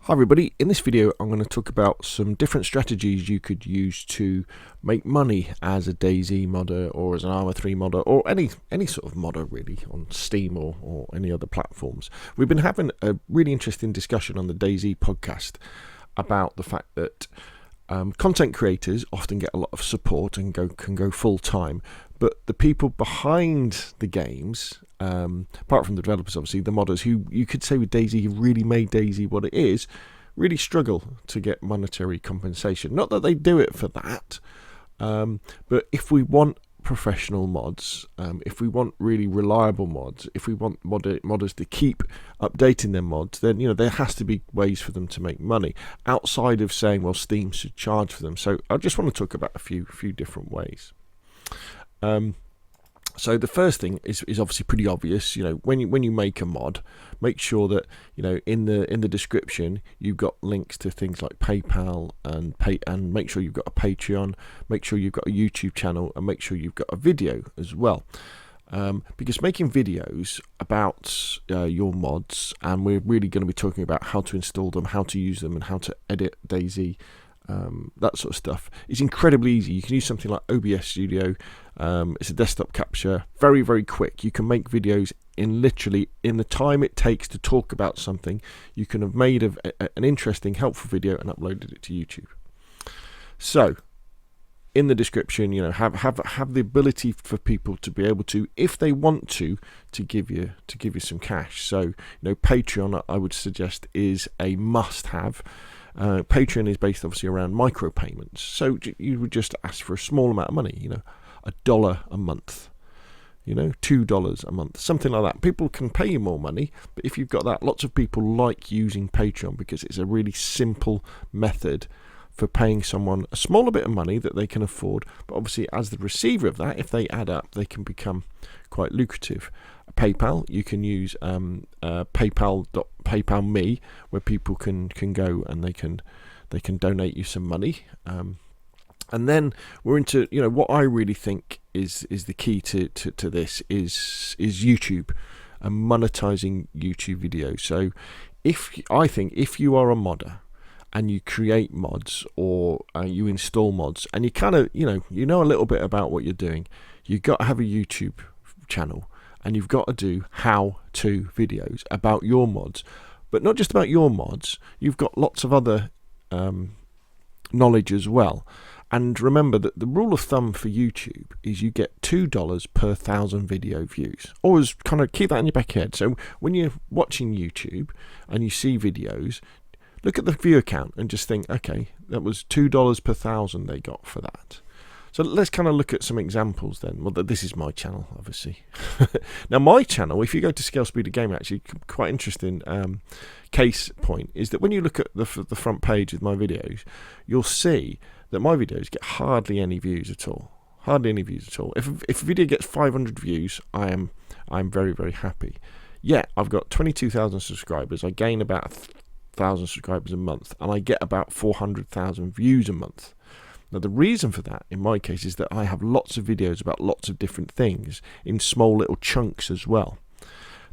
Hi everybody, in this video I'm going to talk about some different strategies you could use to make money as a DayZ modder or as an Arma 3 modder or any sort of modder really on Steam or any other platforms. We've been having a really interesting discussion on the DayZ podcast about the fact that content creators often get a lot of support and can go full time, but the people behind the games, apart from the developers obviously, the modders who you could say with DayZ have really made DayZ what it is, really struggle to get monetary compensation. Not that they do it for that, but if we want professional mods, if we want really reliable mods, if we want modders to keep updating their mods, then there has to be ways for them to make money outside of saying, well, Steam should charge for them. So I just want to talk about a few different ways. So the first thing is obviously pretty obvious. When you make a mod, make sure that in the description you've got links to things like PayPal and make sure you've got a Patreon, make sure you've got a YouTube channel, and make sure you've got a video as well. Because making videos about your mods, and we're really going to be talking about how to install them, how to use them, and how to edit DayZ, that sort of stuff, is incredibly easy. You can use something like OBS Studio. It's a desktop capture, very, very quick. You can make videos in the time it takes to talk about something. You can have made an interesting, helpful video and uploaded it to YouTube. So in the description, have the ability for people to be able to, if they want to give you some cash. So Patreon, I would suggest, is a must-have. Patreon is based obviously around micropayments, so you would just ask for a small amount of money, $1 a month, $2 a month, something like that. People can pay you more money, but if you've got that, lots of people like using Patreon because it's a really simple method for paying someone a smaller bit of money that they can afford, but obviously as the receiver of that, if they add up, they can become quite lucrative. PayPal, you can use PayPal me, where people can go and they can donate you some money, and then we're into what I really think is the key to this is YouTube and monetizing YouTube videos. So if you are a modder and you create mods or you install mods and you kind of you know a little bit about what you're doing, you've got to have a YouTube channel and you've got to do how-to videos about your mods, but not just about your mods. You've got lots of other knowledge as well. And remember that the rule of thumb for YouTube is you get $2 per 1,000 video views. Always kind of keep that in your back head. So when you're watching YouTube and you see videos, look at the viewer count and just think, okay, that was $2 per 1,000 they got for that. So let's kind of look at some examples then. Well, this is my channel, obviously. Now, my channel, if you go to Scale Speed of Game, actually, quite interesting case point is that when you look at the front page with my videos, you'll see that my videos get hardly any views at all. Hardly any views at all. If a video gets 500 views, I'm very, very happy. Yeah, I've got 22,000 subscribers. I gain about 1,000 subscribers a month, and I get about 400,000 views a month. Now, the reason for that, in my case, is that I have lots of videos about lots of different things in small little chunks as well.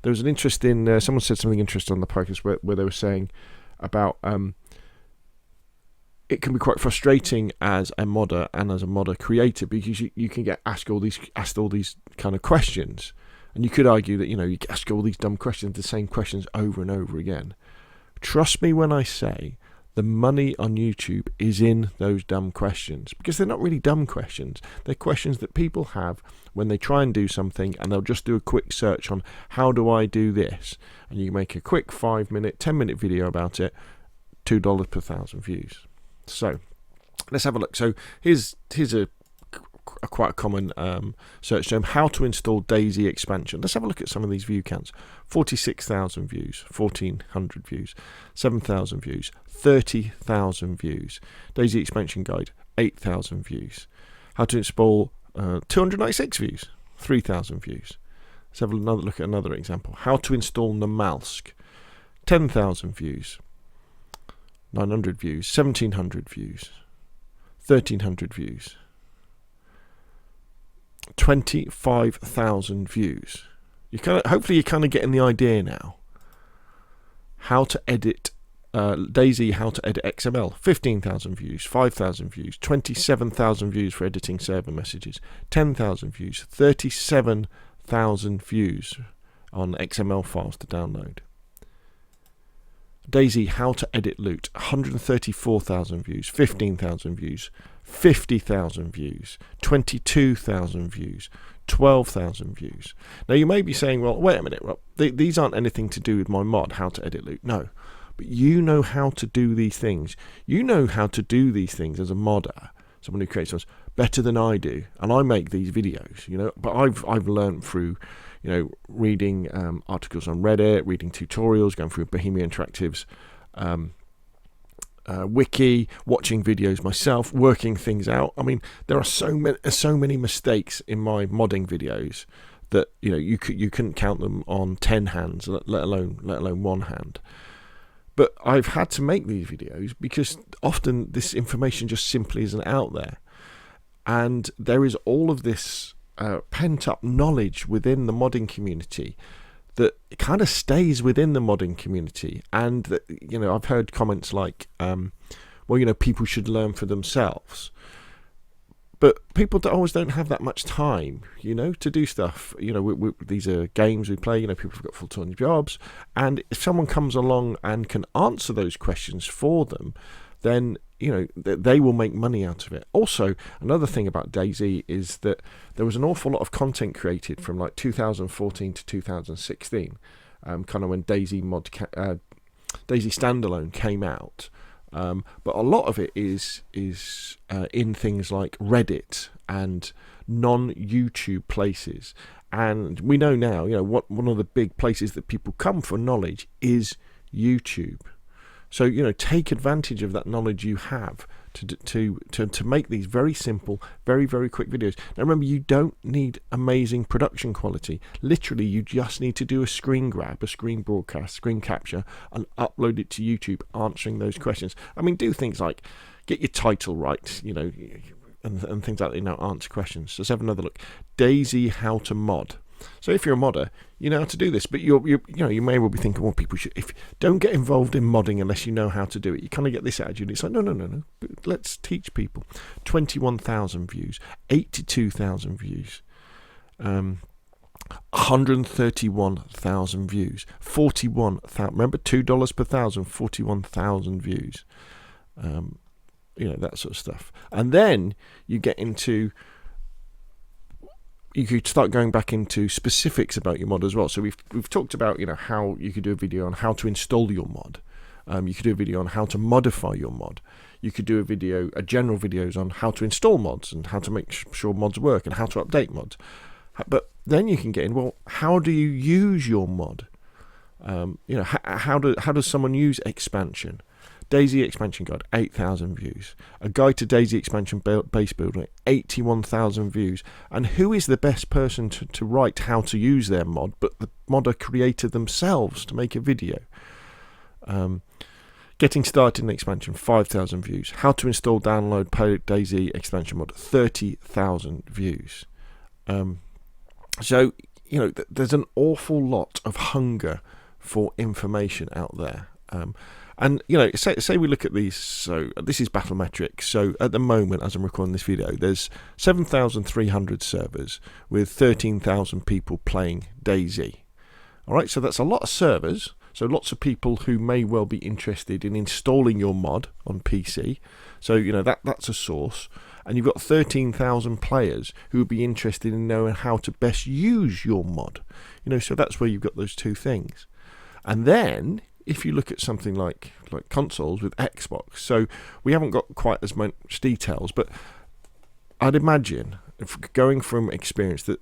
There was an interesting, someone said something interesting on the podcast where they were saying about it can be quite frustrating as a modder and as a modder creator because you can get asked all these kind of questions, and you could argue that you ask all these dumb questions, the same questions over and over again. Trust me when I say the money on YouTube is in those dumb questions, because they're not really dumb questions. They're questions that people have when they try and do something, and they'll just do a quick search on how do I do this, and you make a quick 5-minute, 10-minute video about it, $2 per 1,000 views. So let's have a look. So here's a quite a common search term: how to install DayZ expansion. Let's have a look at some of these view counts. 46,000 views, 1,400 views, 7,000 views, 30,000 views. DayZ expansion guide, 8,000 views. How to install 296 views, 3,000 views. Let's have another look at another example. How to install Namalsk, 10,000 views, 900 views, 1,700 views, 1,300 views, 25,000 views. Hopefully you're kind of getting the idea now. How to edit DayZ how to edit XML, 15,000 views, 5,000 views, 27,000 views for editing server messages, 10,000 views, 37,000 views on XML files to download. DayZ how to edit loot, 134,000 views, 15,000 views, 50,000 views, 22,000 views, 12,000 views. Now you may be saying, well, wait a minute, Rob, these aren't anything to do with my mod, how to edit loot. No, but you know how to do these things. You know how to do these things as a modder, someone who creates those, better than I do. And I make these videos, but I've learned through, reading articles on Reddit, reading tutorials, going through Bohemia Interactive's wiki, watching videos myself, working things out. I mean, there are so many mistakes in my modding videos that you couldn't count them on 10 hands, let alone one hand. But I've had to make these videos because often this information just simply isn't out there, and there is all of this pent-up knowledge within the modding community that kind of stays within the modding community. And that, I've heard comments like, people should learn for themselves. But people always don't have that much time, to do stuff. These are games we play, people have got full-time jobs. And if someone comes along and can answer those questions for them, then, they will make money out of it. Also, another thing about DayZ is that there was an awful lot of content created from like 2014 to 2016, kind of when DayZ Standalone came out. But a lot of it is in things like Reddit and non-YouTube places. And we know now, one of the big places that people come for knowledge is YouTube. So, take advantage of that knowledge you have to make these very simple, very, very quick videos. Now, remember, you don't need amazing production quality. Literally, you just need to do a screen grab, a screen broadcast, screen capture, and upload it to YouTube answering those questions. I mean, do things like get your title right, and things like that, answer questions. Let's have another look. DayZ how to mod. So if you're a modder, you know how to do this, but you may well be thinking, well, people don't get involved in modding unless you know how to do it. You kind of get this attitude. It's like, no. Let's teach people. 21,000 views, 82,000 views, 131,000 views, 41,000. Remember, $2 per thousand, 41,000 views. That sort of stuff. And then you get into. You could start going back into specifics about your mod as well. So we've talked about how you could do a video on how to install your mod. You could do a video on how to modify your mod. You could do a general videos on how to install mods and how to make sure mods work and how to update mods. But then you can get in, well, how do you use your mod? How does someone use expansion? DayZ expansion guide, 8,000 views. A guide to DayZ expansion base building, 81,000 views. And who is the best person to write how to use their mod but the modder creator themselves to make a video? Getting started in expansion, 5,000 views. How to install, download, DayZ expansion mod, 30,000 views. So, there's an awful lot of hunger for information out there. And, say we look at these, so this is Battlemetrics. So at the moment, as I'm recording this video, there's 7,300 servers with 13,000 people playing DayZ. All right, so that's a lot of servers. So lots of people who may well be interested in installing your mod on PC. So, that's a source. And you've got 13,000 players who would be interested in knowing how to best use your mod. So that's where you've got those two things. And then if you look at something like consoles with Xbox, so we haven't got quite as much details, but I'd imagine, if going from experience, that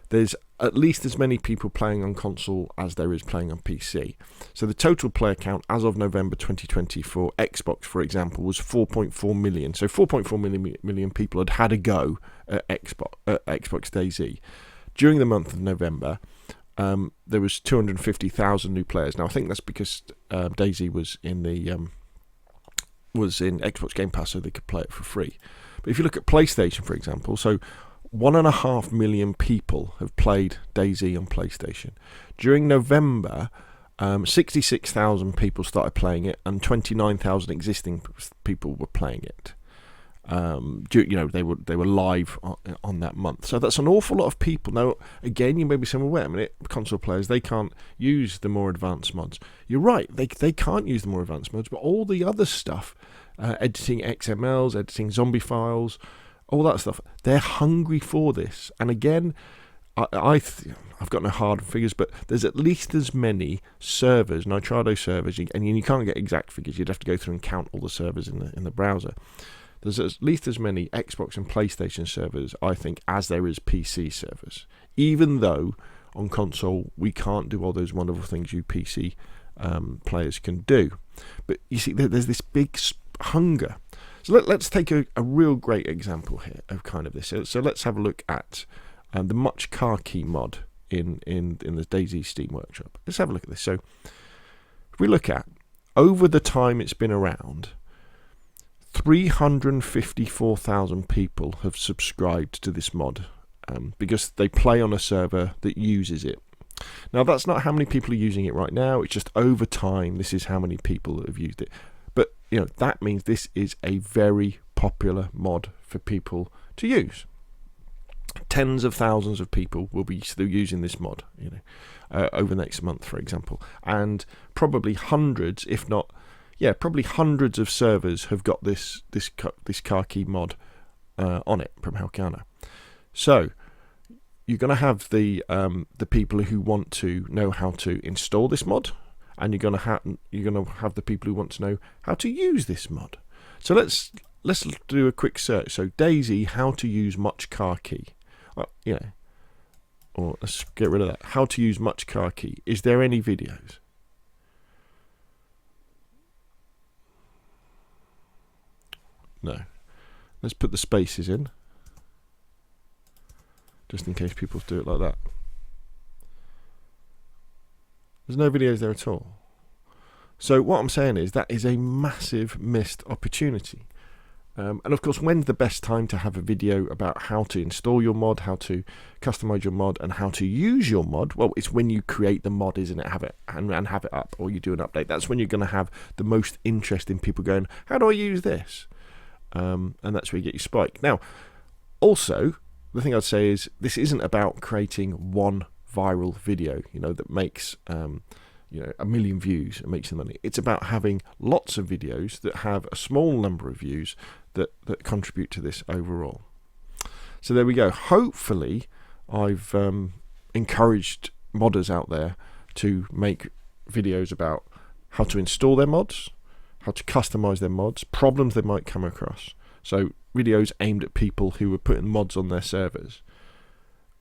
there's at least as many people playing on console as there is playing on PC. So the total player count as of November 2020 for Xbox, for example, was 4.4 million. So 4.4 million people had a go at Xbox DayZ. During the month of November, there was 250,000 new players. Now I think that's because DayZ was in Xbox Game Pass, so they could play it for free. But if you look at PlayStation, for example, so 1.5 million people have played DayZ on PlayStation. During November, 66,000 people started playing it, and 29,000 existing people were playing it. They were live on that month, so that's an awful lot of people. Now, again, you may be saying, well, wait a minute, console players, they can't use the more advanced mods. You're right, they can't use the more advanced mods, but all the other stuff, editing XMLs, editing zombie files, all that stuff, they're hungry for this. And again, I've got no hard figures, but there's at least as many servers, Nitrado servers, and you can't get exact figures. You'd have to go through and count all the servers in the browser. There's at least as many Xbox and PlayStation servers, I think, as there is PC servers. Even though on console we can't do all those wonderful things you PC players can do. But you see, there's this big hunger. So let's take a real great example here of kind of this. So let's have a look at the Much Car Key mod in the DayZ Steam Workshop. Let's have a look at this. So if we look at, over the time it's been around, 354,000 people have subscribed to this mod because they play on a server that uses it. Now, that's not how many people are using it right now. It's just over time, this is how many people have used it. But, that means this is a very popular mod for people to use. Tens of thousands of people will be still using this mod, over the next month, for example. And probably hundreds, if not, probably hundreds of servers have got this car key mod on it from Halcana. So you're going to have the people who want to know how to install this mod, and you're going to have the people who want to know how to use this mod. So let's do a quick search. So DayZ, how to use Much Car Key. Or let's get rid of that. How to use Much Car Key. Is there any videos? No. Let's put the spaces in, just in case people do it like that. There's no videos there at all. So what I'm saying is that is a massive missed opportunity. And of course, when's the best time to have a video about how to install your mod, how to customize your mod, and how to use your mod? Well, it's when you create the mod, isn't it? Have it up, or you do an update. That's when you're going to have the most interest in people going, how do I use this? And that's where you get your spike. Now, also, the thing I'd say is this isn't about creating one viral video, that makes a million views and makes some money. It's about having lots of videos that have a small number of views that contribute to this overall. So there we go. Hopefully, I've encouraged modders out there to make videos about how to install their mods, how to customize their mods, problems they might come across. So videos aimed at people who are putting mods on their servers.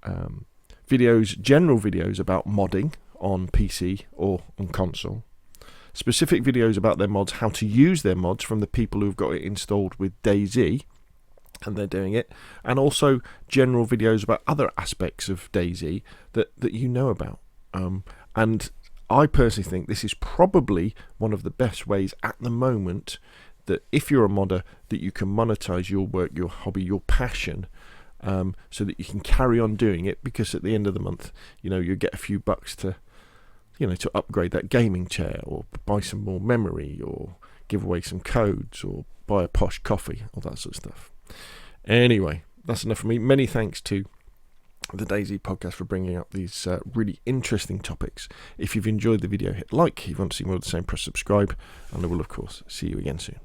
General videos about modding on PC or on console. Specific videos about their mods, how to use their mods from the people who've got it installed with DayZ, and they're doing it. And also general videos about other aspects of DayZ that you know about. And I personally think this is probably one of the best ways at the moment that if you're a modder, that you can monetize your work, your hobby, your passion, so that you can carry on doing it, because at the end of the month, you get a few bucks to upgrade that gaming chair, or buy some more memory, or give away some codes, or buy a posh coffee, all that sort of stuff. Anyway, that's enough from me. Many thanks to the DayZ podcast for bringing up these really interesting topics. If you've enjoyed the video, hit like. If you want to see more of the same, press subscribe, and I will, of course, see you again soon.